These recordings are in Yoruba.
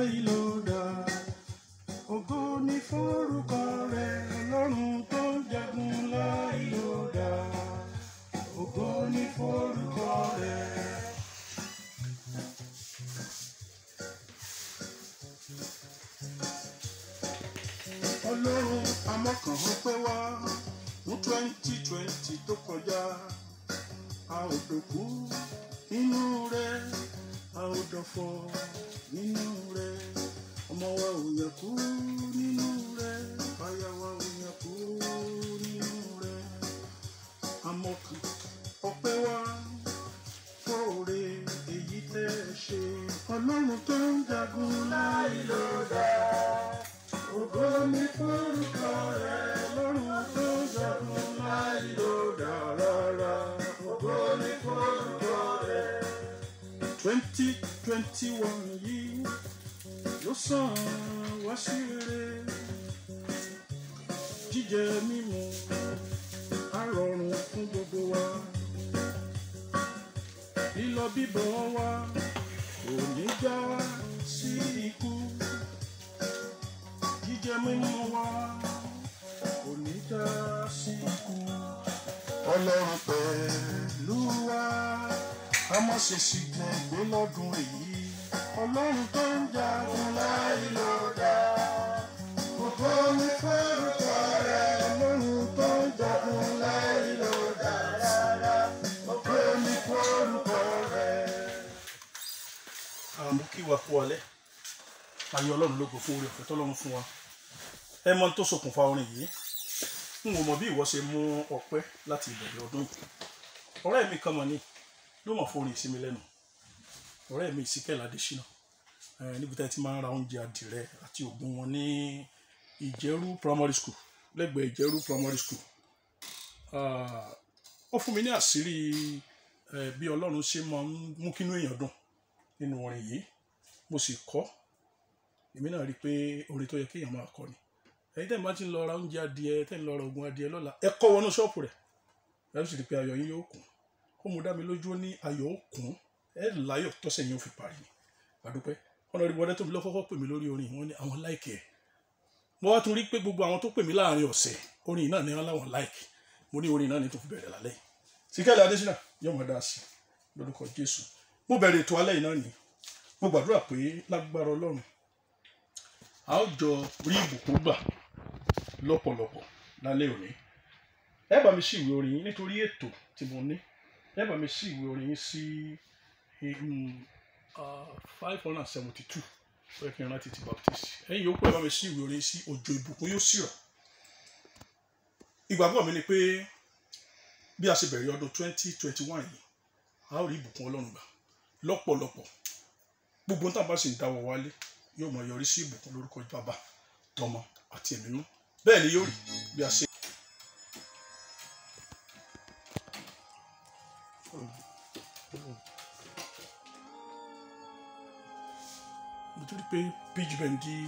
láì lòdà. Ògo ni forúkọ rẹ̀, Ọlọ́run tó ń jagun láì lòdà. Ògo ni forúkọ rẹ̀. Ọlọ́run amọ́kànán pé wá ní 2020 tó kọjá. A ò dòkú nínú rẹ̀, a ò dọ̀fọ̀ nínú rẹ̀. Ọmọ wa ò yẹ kú nínú rẹ̀, aya wa ò yẹ kú nínú rẹ̀. Amọ́kàn ọpẹ́ wá fóore èyí tẹ́ ẹ ṣe. Ọlọ́run tó ń jagun láì lòdà. Ògo ni forúkọ rẹ̀, Ọlọ́run tó ń jagun láì lòdà rárá. Ògo ni forúkọ rẹ̀. 2021 yìí ló sàn wá sí rere. Jíjẹ mímu á rọrùn fún gbogbo wa. Lílọ bíbọ̀ wa kò ní já sí ikú. Jíjẹ mímu wa kò ní já sí ikú. Ọlọ́run pẹ̀lú wa, a má ṣe sì gbé lọ́dún èyí. Ọlọ́run tó ń jagun láì lòdà. Ògo ni forúkọ rẹ̀, Ọlọ́run tó ń jagun láì lòdà rárá. Ògo ni forúkọ rẹ̀. Àmọ́ kí wa kú alẹ́. Ayé Ọlọ́run lógo fún oore ọ̀fẹ́ tọ́lọ́run fún wa. Ẹ mọ̀ tó ṣokùnfà orin yìí. N ò mọ̀ bí ìwọ ṣe mú ọpẹ́ láti ìbẹ̀rẹ̀ ọdún yìí. Ọ̀rẹ́ mi kan mọ̀ ni ló mọ̀ fún orin ìsinmi lẹ́nu. Ọ̀rẹ́ mi Ìsíkẹ́lá Adésínà níbi tí a ti máa ń ra oúnjẹ adìrẹ àti ògùn wọn ní Ìjẹ̀rú primary school, lẹ́gbẹ̀ẹ́ Ìjẹ̀rú primary school. Ó fún mi ní àṣírí bí Ọlọ́run ṣe máa ń mú kínú èèyàn dùn nínú orin yìí. Mo sì kọ́. Èmi náà rí i pé orin tó yẹ kéèyàn máa kọ ni. Ẹ̀yin tẹ́ ẹ̀ máa ti ń lọ ra oúnjẹ adìẹ, tẹ́ ẹ̀ ń lọ ra ògùn adìẹ lọ́la, ẹ kọ́ wọnú ṣọ́ọ̀pù rẹ̀. Ẹ sì rí i pé ayọ̀ yín yóò kún. Ó mú dá mi lójú ó ní ayọ̀ ó kún. Ẹ láyọ̀ tọ́sẹ̀ yín ó fi parí ni. Àdúpẹ́. Ọ̀nà ìbọ̀dẹ́ tó fi lọ́kọ́kọ́ pè mí lórí orin wọn ni àwọn láìkì ẹ̀. Mo wá tún rí pé gbogbo àwọn tó pè mí láàrin ọ̀sẹ̀ orin náà ni wọ́n láwọn láìkì. Mo ní orin náà ní tó fi bẹ̀rẹ̀ lálẹ́ yìí. Ìsíkẹ́lá Adésínà yóò máa dá sí lórúkọ Jésù. Mo bẹ̀rẹ̀ ètò alẹ́ yìí náà ni. Mo gbàdúrà pé lágbára Ọlọ́run a ó jọ rí ìbùkún gbà lọ́pọ̀lọpọ̀ lálẹ́ òní. Ẹ bá mi ṣí ìwé orin yín nítorí ètò tí mo ní. Ẹ bá mi ṣí ìwé orin yín sí 572 fẹ́ kí n rántí ti Baptist. Ẹ̀yin yòókù ẹ bá mi ṣí ìwé orin sí òjò ìbùkún yóò sì rọ̀. Ìgbàgbọ́ mi ni pé bí a ṣe bẹ̀rẹ̀ ọdún 2021 yìí a ó rí ìbùkún Ọlọ́run gbà lọ́pọ̀lọpọ̀. Gbogbo ohun tá a bá sì ń dáwọ́ wálé yóò máa yọrí sí ìbùkún lórúkọ Bàbá, Tọmọ àti Ẹ̀mí Mímọ́. Bẹ́ẹ̀ ni yóò rí bí a ṣe. Nítorí pé page bend di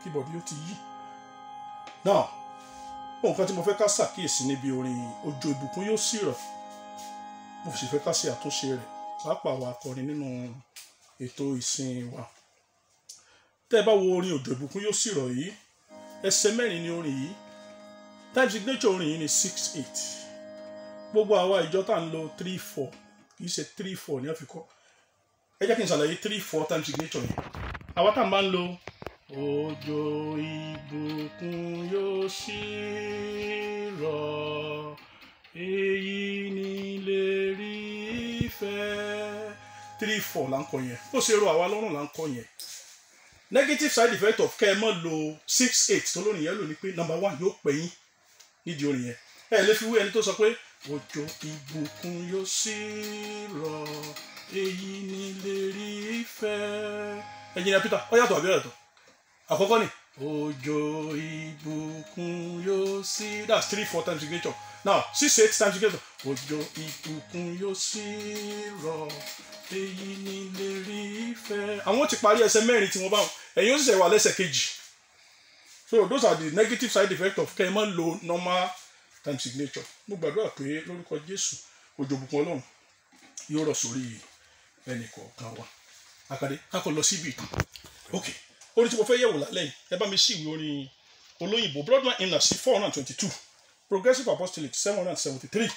keyboard yóò ti yí. Now, nǹkan tí mo fẹ́ ká ṣàkíyèsí níbi orin òjò ìbùkún yóò sì rọ̀. Mo sì fẹ́ ká ṣe àtúnṣe rẹ̀ pàápàá wa akọrin nínú ètò ìsìn wa. Tẹ́ ẹ bá wo orin òjò ìbùkún yóò sì rọ̀ yìí, ẹsẹ̀ mẹ́rin ni orin yìí. Time signature orin yìí ni 6/8. Gbogbo àwa ìjọ tá ń lo 3/4 kì í ṣe 3/4 ní àfikọ́. Ẹ jẹ́ kí n ṣàlàyé 3/4 time signature yẹn. Àwa tá máa ń lo òjò ìbùkún yóò sì rọ̀, èyí ni ìlérí ìfẹ́. 3/4 là ń kọ yẹn. Bó ṣe rọ̀ àwa lọ́rùn là ń kọ yẹn. Negative side effect of kẹ́ ẹ mọ́ lo 6/8 tó lónìí yẹn lò ní pé number 1 yóò pẹ́ yín nídìí orin yẹn. Ẹ lè fi wé ẹni tó sọ pé òjò ìbùkún yóò sì rọ̀, èyí ni ìlérí ìfẹ́. Engineer Peter, ó yàtọ̀ àbí ọ̀yàtọ̀? Àkọ́kọ́ ni òjò ìbùkún yóò sì, that's 3/4 time signature. Now 6/8 time signature. Òjò ìbùkún yóò sì rọ̀, èyí ni ìlérí ìfẹ́. Àwọn ti parí ẹsẹ̀ mẹ́rin tí wọ́n bá wọn. Ẹ̀yin ó sì ṣe wà lẹ́sẹ̀ kejì. So those are the negative side effects of kẹ́ ẹ máa lo normal time signature. Mo gbàdúrà pé lórúkọ Jésù òjò ìbùkún Ọlọ́run yóò rọ̀ sórí ẹnì kọ̀ọ̀kan wa. Àkàdé kákọ̀ lọ síbi ìtàn. ok orin tí mo fẹ́ yẹ̀wò lálẹ́ yìí ẹ bá mi sí ìwé orin olóyìnbó Broadman hymnal sí 422 Progressive Apostolic 773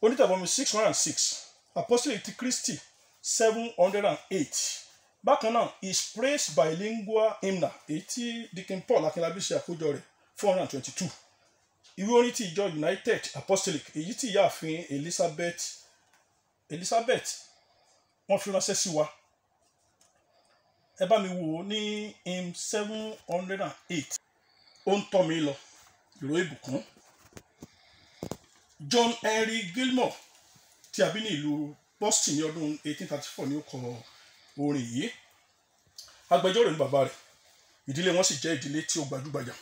onítàbọ̀mí 606 Apostolic ti Christi 708 bákan náà is praised bilingual hymnal èyí tí Deacon Paul Akínlábí ṣe àkójọ rẹ̀ 422 ìwé orin ti ìjọ United Apostolic èyí tí ìyáàfin Elizabeth wọ́n fi ránṣẹ́ sí wa ẹ bá mi wò ó ní hymn 708 ó ń tọ́ mi lọ ìró ìbùkún John Henry Gilmore tí a bí ní ìlú Boston ní ọdún 1834 ní ó kọ orin yìí agbẹjọ́rò ní bàbá rẹ̀ ìdílé wọn sì jẹ́ ìdílé tí ó gbajúgbajà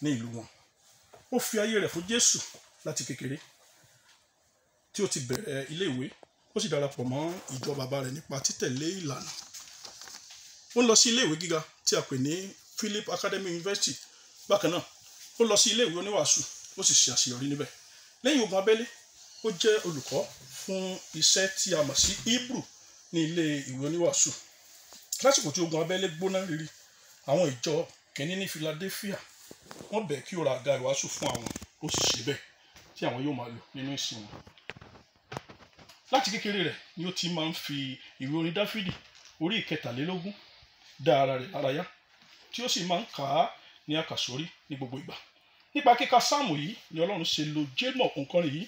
ní ìlú wọn ó fi ayé rẹ̀ fún Jésù láti kékeré tí ó ti bẹ̀rẹ̀ ilé ìwé ó sì darapọ̀ mọ́ ìjọ bàbá rẹ̀ nípa títẹ̀lé ìlànà ó ń lọ sí ilé ìwé gíga tí a pè ní Philip Academy University bákan náà ó lọ sí ilé ìwé oníwàásù ó sì ṣe àṣeyọrí níbẹ̀ lẹ́yìn ogun abẹ́lé ó jẹ́ olùkọ́ fún iṣẹ́ tí a mọ̀ sí Hebrew ní ilé ìwé oníwàásù lásìkò tí ogun abẹ́lé gbóná riri àwọn ìjọ kẹ́ni ní Philadelphia wọ́n bẹ̀ kí ó ra àga ìwàásù fún àwọn ó sì ṣe bẹ́ẹ̀ tí àwọn yóò máa lò nínú ìsìn wọn láti kékeré rẹ̀ ni ó ti máa ń fi ìwé orin Dáfídì orí 23 dá ara rẹ̀ lárayá tí ó sì máa ń kà á ní àkàsórí ní gbogbo ìgbà nípa kíka sáàmù yìí ni Ọlọ́run ṣe lo Gilmore òǹkọrin yìí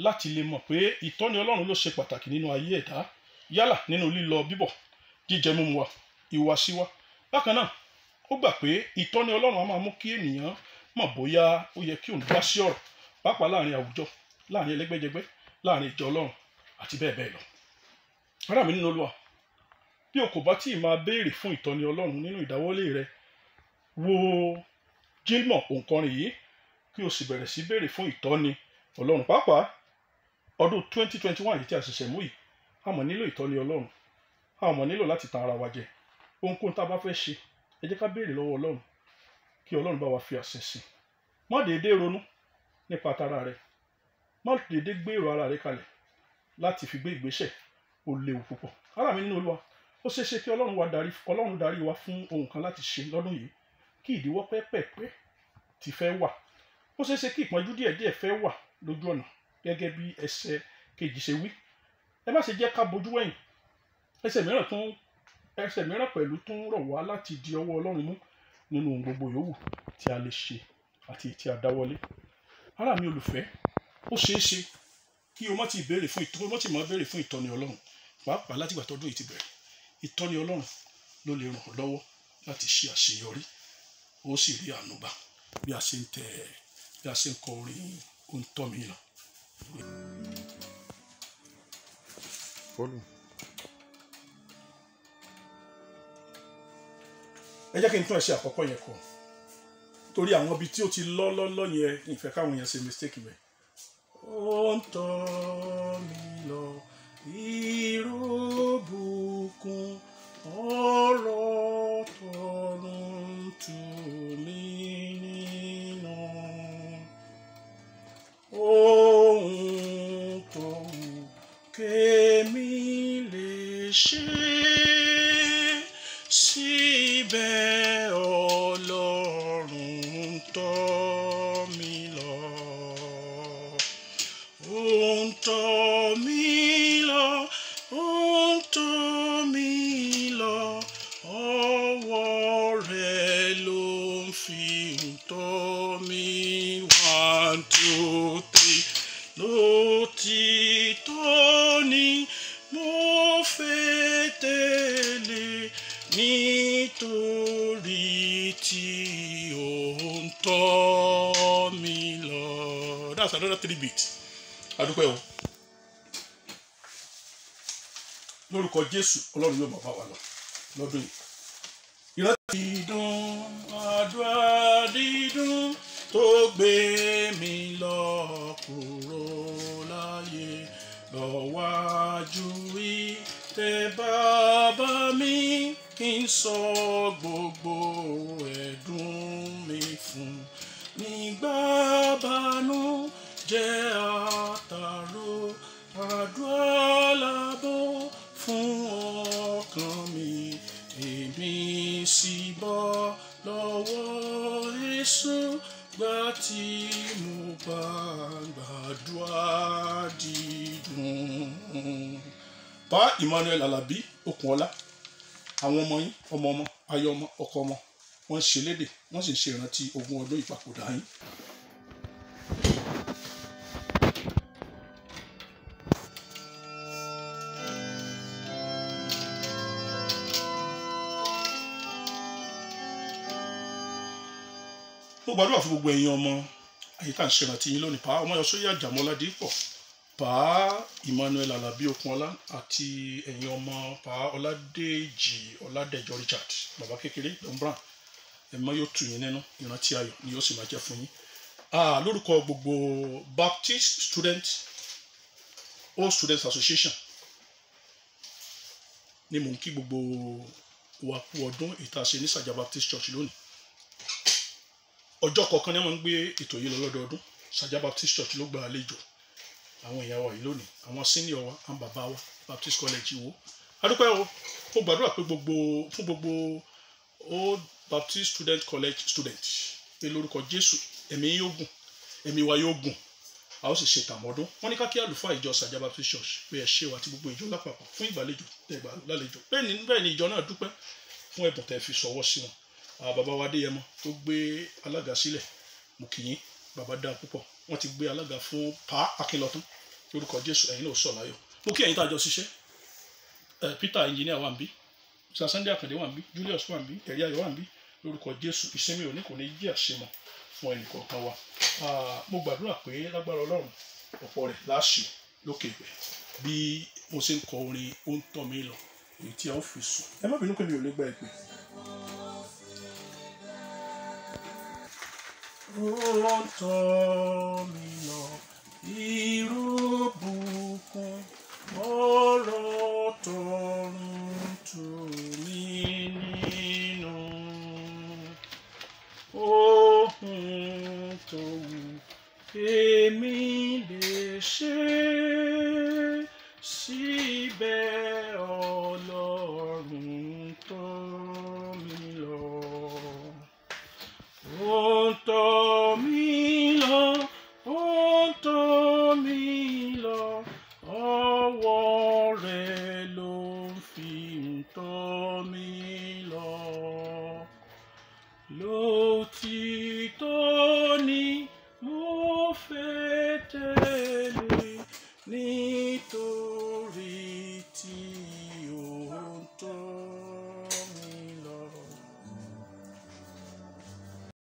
láti lè mọ̀ pé ìtọ́ni Ọlọ́run ló ṣe pàtàkì nínú ayé ẹ̀dá yálà nínú lílọ bíbọ̀ jíjẹ mímu wa ìhùwàsí wa bákan náà ó gbà pé ìtọ́ni Ọlọ́run á máa mú kí ènìyàn mọ̀ bóyá ó yẹ kí òun dá sí ọ̀rọ̀ pàápàá láàrin àwùjọ láàrin ẹlẹ́gbẹ́jẹgbẹ́ láàrin ìjọ Ọlọ́run àti bẹ́ẹ̀ bẹ́ẹ̀ lọ ará mi nínú Olúwa bí o kò bá tíì máa béèrè fún ìtọ́ni Ọlọ́run nínú ìdáwọ́lé rẹ wo Gilmore òǹkọrin yìí kí o sì bẹ̀rẹ̀ sí béèrè fún ìtọ́ni Ọlọ́run pàápàá ọdún 2021 yìí tí a ṣẹ̀ṣẹ̀ mú yìí a mọ̀ nílò ìtọ́ni Ọlọ́run a mọ̀ nílò láti tan ara wa jẹ ohunkóhun tá a bá fẹ́ ṣe ẹ jẹ́ ká béèrè lọ́wọ́ Ọlọ́run kí Ọlọ́run bá wa fi àṣẹ sí má déédéé ronú nípa tara rẹ má déédéé gbèrò ara rẹ kalẹ̀ láti fi gbé ìgbésẹ̀ ó léwu púpọ̀ ará mi nínú Olúwa ó ṣeé ṣe kí Ọlọ́run darí wa fún ohun kan láti ṣe lọ́dún yìí kí ìdíwọ́ pẹ́pẹ́pẹ́ ti fẹ́ wà ó ṣeé ṣe kí ìpọ́njú díẹ̀díẹ̀ fẹ́ wà lójú ọ̀nà gẹ́gẹ́ bí ẹsẹ̀ kejì ṣe wí ẹ má ṣe jẹ́ ká bojú wẹ̀yìn ẹsẹ̀ mìíràn pẹ̀lú tún rọ̀ wá láti di ọwọ́ Ọlọ́run mú nínú ohun gbogbo yòówù tí a lè ṣe àti tí a dáwọ́lé ará mi olùfẹ́ ó ṣeé ṣe kí o má ti béèrè fún ìtọ́ni Ọlọ́run pàápàá látìgbà tọ́dún yìí ti bẹ̀rẹ̀ ìtọ́ni Ọlọ́run ló lè ràn ọ́ lọ́wọ́ láti ṣe àṣeyọrí ó sì rí àánú gbà bí a ṣe ń kọ orin ó ń tọ́ mi lọ. ẹ jẹ́ kí n tún ẹsẹ̀ àkọ́kọ́ yẹn kọ torí àwọn ibi tí ó ti lọ́ yẹn ìfẹ́ káwọn yẹn ṣe mistake bẹ́ẹ̀. ó ń tọ́ mi lọ ìró bùkún ọ̀rọ̀ tọ̀run tù mí nínú ohun tó wù kémi lè ṣe síbẹ̀ Ọlọ́run tọ́ mi lọ ó ń tọ́ mi lọ ó ń tọ́ mi lọ ọwọ́ rẹ̀ ló ń fi tọ́ mi 1 2 3 lótìtọ́ ni mo fẹ́ tẹ̀lé nítorí tí ó ń tọ́ mi lọ. That's another 3 beats. Adúpẹ́ o. Lórúkọ Jésù Ọlọ́run yóò bá wa lọ lọ́dún yìí. Ìrántí dídùn àdúrà dídùn tó gbé mi lọ kúrò láyé lọ́wájú ìtẹ́ bàbá mi kí n sọ gbogbo ẹ̀dùn mi fún nígbà bánú jẹ́ àtàrò àdúrà lábọ̀ fún ọkàn mi èmi tí mo bá gbàdúrà dídùn. Pa Emmanuel Alabi Okunola, àwọn ọmọ yín, ọmọ ọmọ, ayọ̀ ọmọ, ọkọ ọmọ, wọ́n ń ṣe lédè, wọ́n sì ń ṣe ìrántí 20 ọdún ìpapòdà yín. Mo gbàdúrà fún gbogbo ẹ̀yin ọmọ àyíká ń ṣèrántí yín lónìí. Pa Ọmọyọsóyè Àjàmọ́ládépọ̀, Pa Emmanuel Alabi Okunola àti ẹ̀yin ọmọ Pa Ọládèjì Ọládẹjọ Richard, bàbá kékeré Don Brown, ẹ̀mọ́ yóò tù yín nínú, ìrántí ayọ̀ ni yóò sì máa jẹ́ fún yín. Lórúkọ gbogbo Baptist Student All Students Association ni mò ń kí gbogbo wa kú ọdún ìtàṣe ní Sàjà Baptist Church lónìí. Ọjọ́ kọ̀ọ̀kan ni wọ́n ń gbé ètò yìí lọ lọ́dọọdún. Sàjà Baptist Church ló gba àlejò àwọn ìyá wa yìí lónìí, àwọn senior wa, àwọn bàbá wa, Baptist College Ìwó. Adúpẹ́ o, ó gbàdúrà pé fún gbogbo Old Baptist Student College students pé lórúkọ Jésù ẹ̀mí yóò gùn, ẹ̀mí wa yóò gùn, a ó sì ṣe tàmọ́dún. Wọ́n ní ká kí àlùfáà ìjọ Sàjà Baptist Church pé ẹ ṣé wa àti gbogbo ìjọ lápapọ̀ fún ìgbàlejò tẹ̀gbà lálejò. Bẹ́ẹ̀ ni ìjọ náà dúpẹ́ fún ẹ̀bùn tẹ́ fi ṣọwọ́ sí wọn. Bàbá wa Adéyẹmọ tó gbé alága sílẹ̀, mo kí yín, bàbá dáa púpọ̀. Wọ́n ti gbé alága fún Pa Akínlọ́tún, lórúkọ Jésù ẹ̀yin náà sọ̀ láyọ̀. Mo kí ẹ̀yin tá a jọ ṣiṣẹ́. Peter engineer wà ń bí, Mr. Sunday Akande wà ń bí, Julius wà ń bí, Ẹ̀rí Ayọ̀ wà ń bí. Lórúkọ Jésù ìsinmi òní kò ní jẹ́ àṣemọ̀ fún ẹnì kọ̀ọ̀kan wa. Mo gbàdúrà pé lágbára Ọlọ́run ọ̀pọ̀ rẹ̀ láṣẹ lókè ìgbẹ́ bí mo ṣe ń kọ orin ó ń tọ́ mi lọ èyí tí a ó fi sùn. Ẹ má bínú pé mi ò lè gba ìpè. Ó ń tọ́ mi lọ irúbùkún ọ̀rọ̀ tọ̀run tù mí nínú. Ohun tó wù èmi lè ṣe síbẹ̀